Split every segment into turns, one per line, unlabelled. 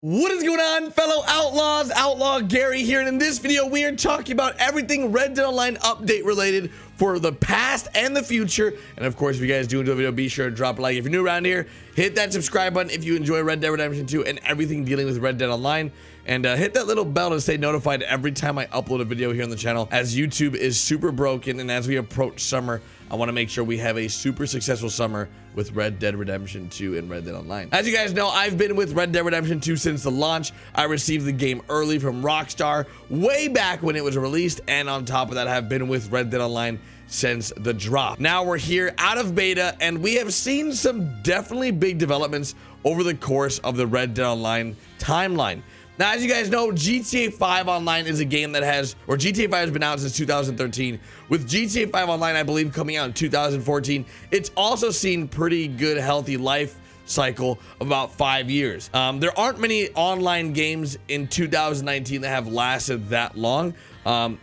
What is going on, fellow outlaws? Outlaw Gary here, and in this video we are talking about everything Red Dead Online update related for the past and the future. And of course, if you guys do enjoy the video, be sure to drop a like. If you're new around here, hit that subscribe button if you enjoy Red Dead Redemption 2 and everything dealing with Red Dead Online. And hit that little bell to stay notified every time I upload a video here on the channel, as YouTube is super broken, and as we approach summer, I want to make sure we have a super successful summer with Red Dead Redemption 2 and Red Dead Online. As you guys know, I've been with Red Dead Redemption 2 since the launch. I received the game early from Rockstar way back when it was released, and on top of that, I have been with Red Dead Online since the drop. Now we're here out of beta, and we have seen some definitely big developments over the course of the Red Dead Online timeline. Now, as you guys know, GTA 5 Online is a game that GTA 5 has been out since 2013. With GTA 5 Online, I believe, coming out in 2014, it's also seen pretty good, healthy life cycle of about 5 years. There aren't many online games in 2019 that have lasted that long.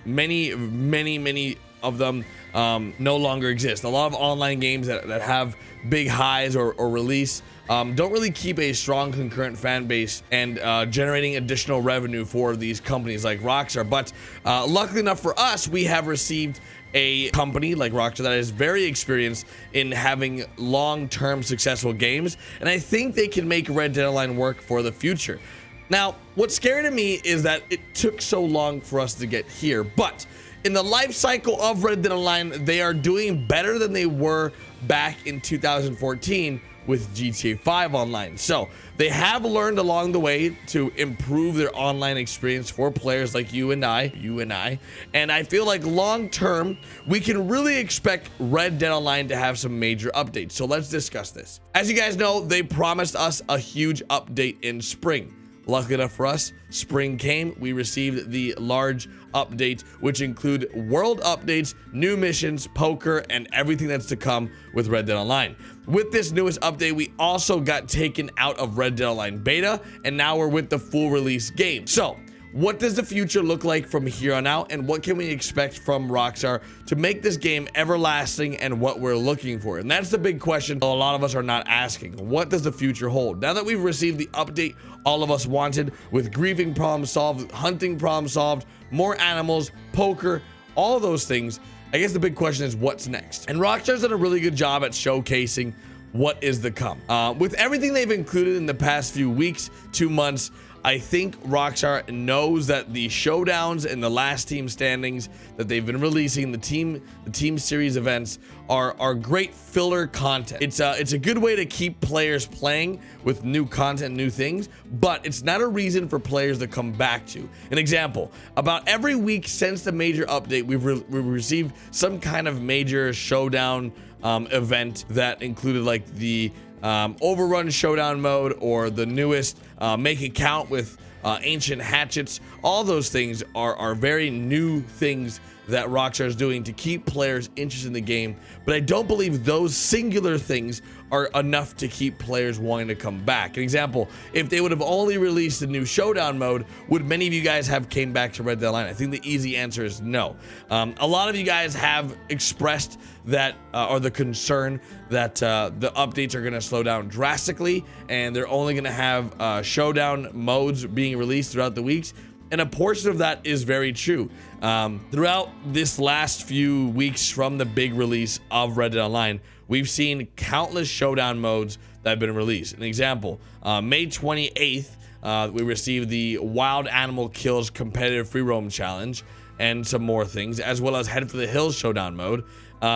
Many of them no longer exist. A lot of online games that have big highs or release don't really keep a strong concurrent fan base and generating additional revenue for these companies like Rockstar. But luckily enough for us, we have received a company like Rockstar that is very experienced in having long-term successful games, and I think they can make Red Dead Online work for the future. Now, what's scary to me is that it took so long for us to get here, but in the life cycle of Red Dead Online, they are doing better than they were back in 2014 with GTA 5 Online. So they have learned along the way to improve their online experience for players like you and I, and I feel like long term, we can really expect Red Dead Online to have some major updates. So let's discuss this. As you guys know, they promised us a huge update in spring. Luckily enough for us, spring came. We received the large update, which include world updates, new missions, poker, and everything that's to come with Red Dead Online. With this newest update, we also got taken out of Red Dead Online beta, and now we're with the full release game. So what does the future look like from here on out, and what can we expect from Rockstar to make this game everlasting and what we're looking for? And that's the big question a lot of us are not asking. What does the future hold? Now that we've received the update all of us wanted, with grieving problem solved, hunting problem solved, more animals, poker, all of those things, I guess the big question is what's next? And Rockstar's done a really good job at showcasing what is to come. With everything they've included in the past few weeks, 2 months, I think Rockstar knows that the showdowns and the last team standings that they've been releasing, the team series events, are great filler content. It's a good way to keep players playing with new content, new things, but it's not a reason for players to come back to. An example, about every week since the major update, we've received some kind of major showdown event that included like the overrun showdown mode, or the newest make it count with ancient hatchets. All those things are very new things that Rockstar is doing to keep players interested in the game, but I don't believe those singular things are enough to keep players wanting to come back. An example, if they would have only released the new showdown mode, would many of you guys have came back to Red Dead Online? I think the easy answer is no. A lot of you guys have expressed that or the concern that the updates are going to slow down drastically, and they're only going to have showdown modes being released throughout the weeks. And a portion of that is very true. Throughout this last few weeks from the big release of Red Dead Online, we've seen countless showdown modes that have been released. An example, May 28th, we received the Wild Animal Kills Competitive Free Roam Challenge and some more things, as well as Head for the Hills showdown mode.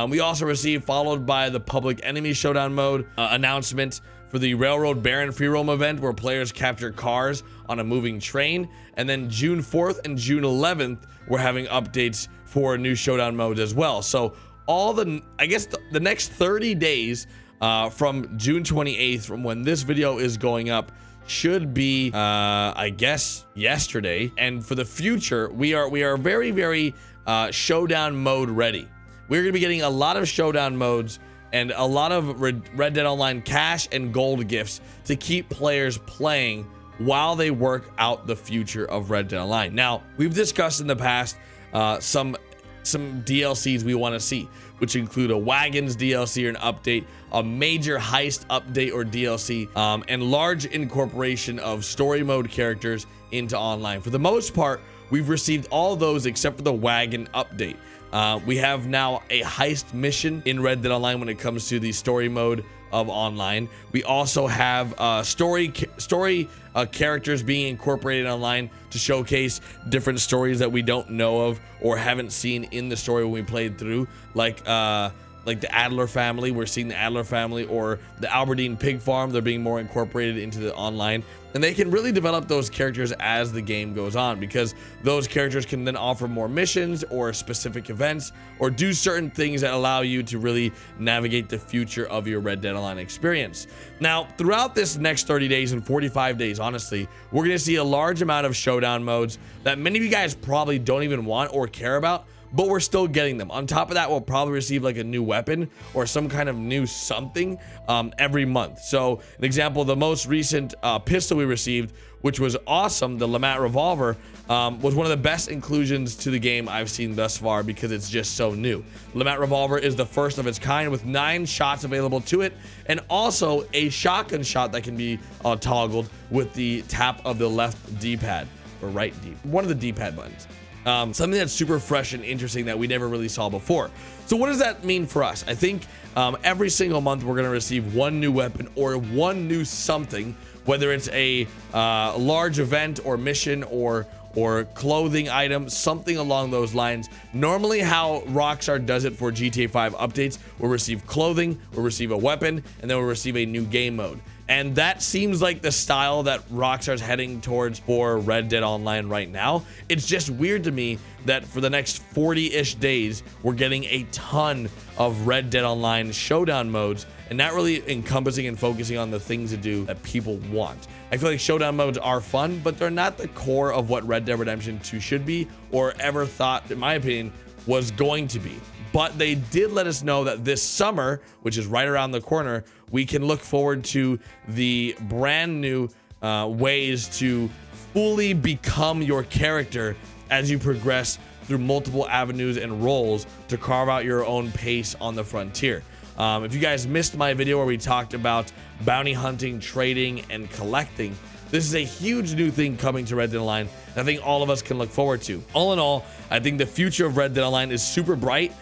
We also received, followed by the Public Enemy showdown mode announcement for the Railroad Baron free roam event, where players capture cars on a moving train. And then June 4th and June 11th, we're having updates for new showdown modes as well. So I guess the next 30 days from June 28th, from when this video is going up, should be I guess yesterday. And for the future, we are very showdown mode ready. We're gonna be getting a lot of showdown modes and a lot of Red Dead Online cash and gold gifts to keep players playing while they work out the future of Red Dead Online. Now, we've discussed in the past some some DLCs we want to see, which include a wagons DLC or an update, a major heist update or DLC, and large incorporation of story mode characters into online. For the most part, we've received all those except for the wagon update. We have now a heist mission in Red Dead Online when it comes to the story mode of online. We also have story characters being incorporated online to showcase different stories that we don't know of or haven't seen in the story when we played through, like the Adler family. We're seeing the Adler family, or the Aberdeen pig farm. They're being more incorporated into the online, and they can really develop those characters as the game goes on, because those characters can then offer more missions or specific events or do certain things that allow you to really navigate the future of your Red Dead Online experience. Now, throughout this next 30 days and 45 days, honestly, we're going to see a large amount of showdown modes that many of you guys probably don't even want or care about, but we're still getting them. On top of that, we'll probably receive like a new weapon or some kind of new something every month. So an example, the most recent pistol we received, which was awesome, the Lamat revolver, was one of the best inclusions to the game I've seen thus far, because it's just so new. Lamat revolver is the first of its kind with 9 shots available to it, and also a shotgun shot that can be toggled with the tap of the left D-pad, or right D, one of the D-pad buttons. Something that's super fresh and interesting that we never really saw before. So what does that mean for us? I think every single month we're going to receive one new weapon or one new something, whether it's a large event or mission or clothing item, something along those lines. Normally how Rockstar does it for GTA 5 updates, we'll receive clothing, we'll receive a weapon, and then we'll receive a new game mode. And that seems like the style that Rockstar's heading towards for Red Dead Online right now. It's just weird to me that for the next 40-ish days, we're getting a ton of Red Dead Online showdown modes, and not really encompassing and focusing on the things to do that people want. I feel like showdown modes are fun, but they're not the core of what Red Dead Redemption 2 should be, or ever thought, in my opinion, was going to be. But they did let us know that this summer, which is right around the corner, we can look forward to the brand new ways to fully become your character as you progress through multiple avenues and roles to carve out your own pace on the frontier. If you guys missed my video where we talked about bounty hunting, trading, and collecting, this is a huge new thing coming to Red Dead Online that I think all of us can look forward to. All in all, I think the future of Red Dead Online is super bright,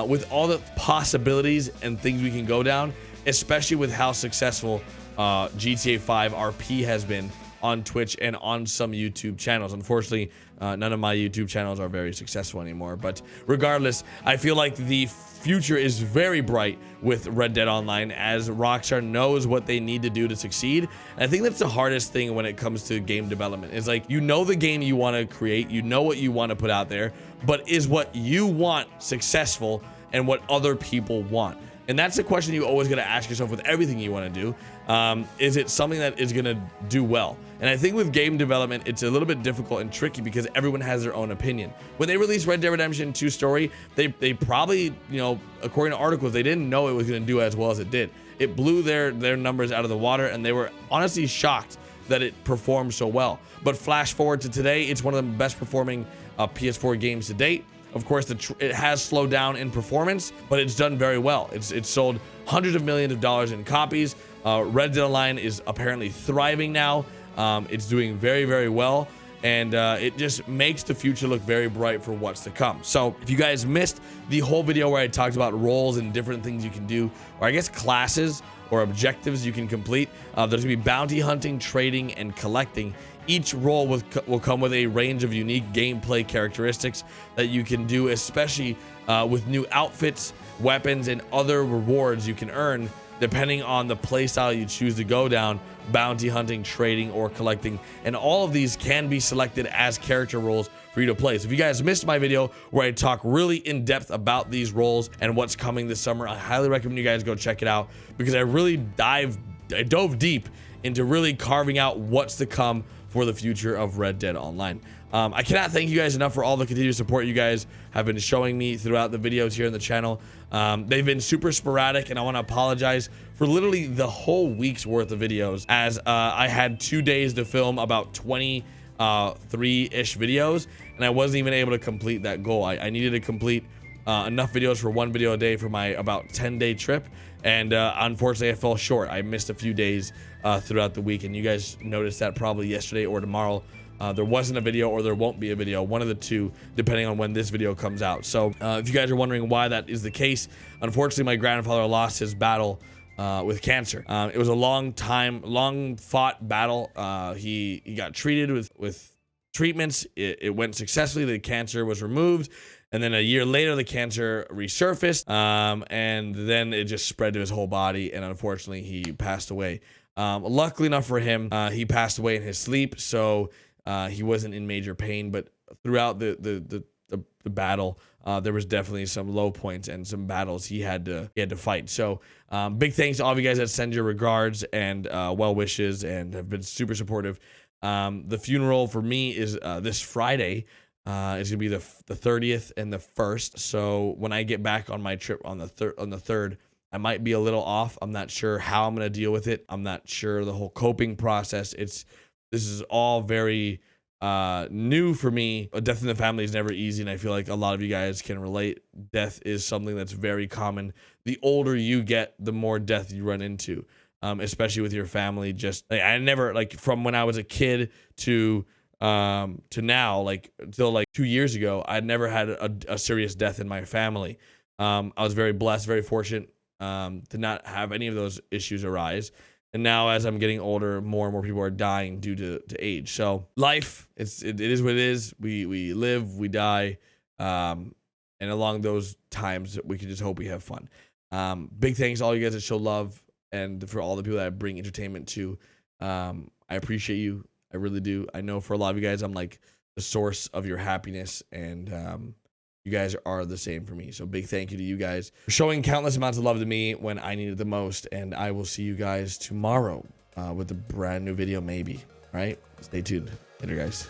with all the possibilities and things we can go down, especially with how successful GTA 5 RP has been on Twitch and on some YouTube channels. Unfortunately, none of my YouTube channels are very successful anymore, but regardless, I feel like the future is very bright with Red Dead Online, as Rockstar knows what they need to do to succeed. And I think that's the hardest thing when it comes to game development. It's like, you know the game you want to create, you know what you want to put out there, but is what you want successful and what other people want? And that's the question you always got to ask yourself with everything you want to do. Is it something that is going to do well? And I think with game development, it's a little bit difficult and tricky because everyone has their own opinion. When they released Red Dead Redemption 2 story, they probably, you know, according to articles, they didn't know it was going to do as well as it did. It blew their numbers out of the water, and they were honestly shocked that it performed so well. But flash forward to today, it's one of the best performing PS4 games to date. Of course, it has slowed down in performance, but it's done very well. It's sold hundreds of millions of dollars in copies. Red Dead Online is apparently thriving now. It's doing very, very well, and it just makes the future look very bright for what's to come. So if you guys missed the whole video where I talked about roles and different things you can do, or I guess classes or objectives you can complete, there's gonna be bounty hunting, trading, and collecting. Each role will come with a range of unique gameplay characteristics that you can do, especially with new outfits, weapons, and other rewards you can earn depending on the playstyle you choose to go down: bounty hunting, trading, or collecting. And all of these can be selected as character roles for you to play. So if you guys missed my video where I talk really in depth about these roles and what's coming this summer, I highly recommend you guys go check it out, because I dove deep into really carving out what's to come for the future of Red Dead Online. I cannot thank you guys enough for all the continued support you guys have been showing me throughout the videos here in the channel. They've been super sporadic, and I want to apologize for literally the whole week's worth of videos, as I had 2 days to film about 23-ish videos, and I wasn't even able to complete that goal. I needed to complete enough videos for one video a day for my about 10-day trip. And unfortunately, I fell short. I missed a few days throughout the week, and you guys noticed that probably yesterday or tomorrow. There wasn't a video, or there won't be a video, one of the two, depending on when this video comes out. So if you guys are wondering why that is the case, unfortunately, my grandfather lost his battle with cancer. It was a long fought battle. He got treated with treatments. It went successfully. The cancer was removed. And then a year later, the cancer resurfaced, and then it just spread to his whole body, and unfortunately, he passed away. Luckily enough for him, he passed away in his sleep, so he wasn't in major pain. But throughout the battle, there was definitely some low points and some battles he had to fight. So big thanks to all of you guys that send your regards and well wishes and have been super supportive. The funeral for me is this Friday. It's gonna be the 30th and the 1st. So when I get back on my trip on the 3rd, I might be a little off. I'm not sure how I'm gonna deal with it. I'm not sure the whole coping process. This is all very new for me. A death in the family is never easy, and I feel like a lot of you guys can relate. Death is something that's very common. The older you get, the more death you run into, especially with your family. Just like, I never, like, from when I was a kid to now, like until like 2 years ago, I'd never had a serious death in my family. I was very blessed, very fortunate to not have any of those issues arise. And now as I'm getting older, more and more people are dying due to age. So life, it is what it is. We live, we die. And along those times, we can just hope we have fun. Big thanks to all you guys that show love, and for all the people that I bring entertainment to. I appreciate you. I really do. I know for a lot of you guys, I'm like the source of your happiness, and you guys are the same for me. So big thank you to you guys for showing countless amounts of love to me when I needed the most. And I will see you guys tomorrow with a brand new video, maybe. All right? Stay tuned. Later, guys.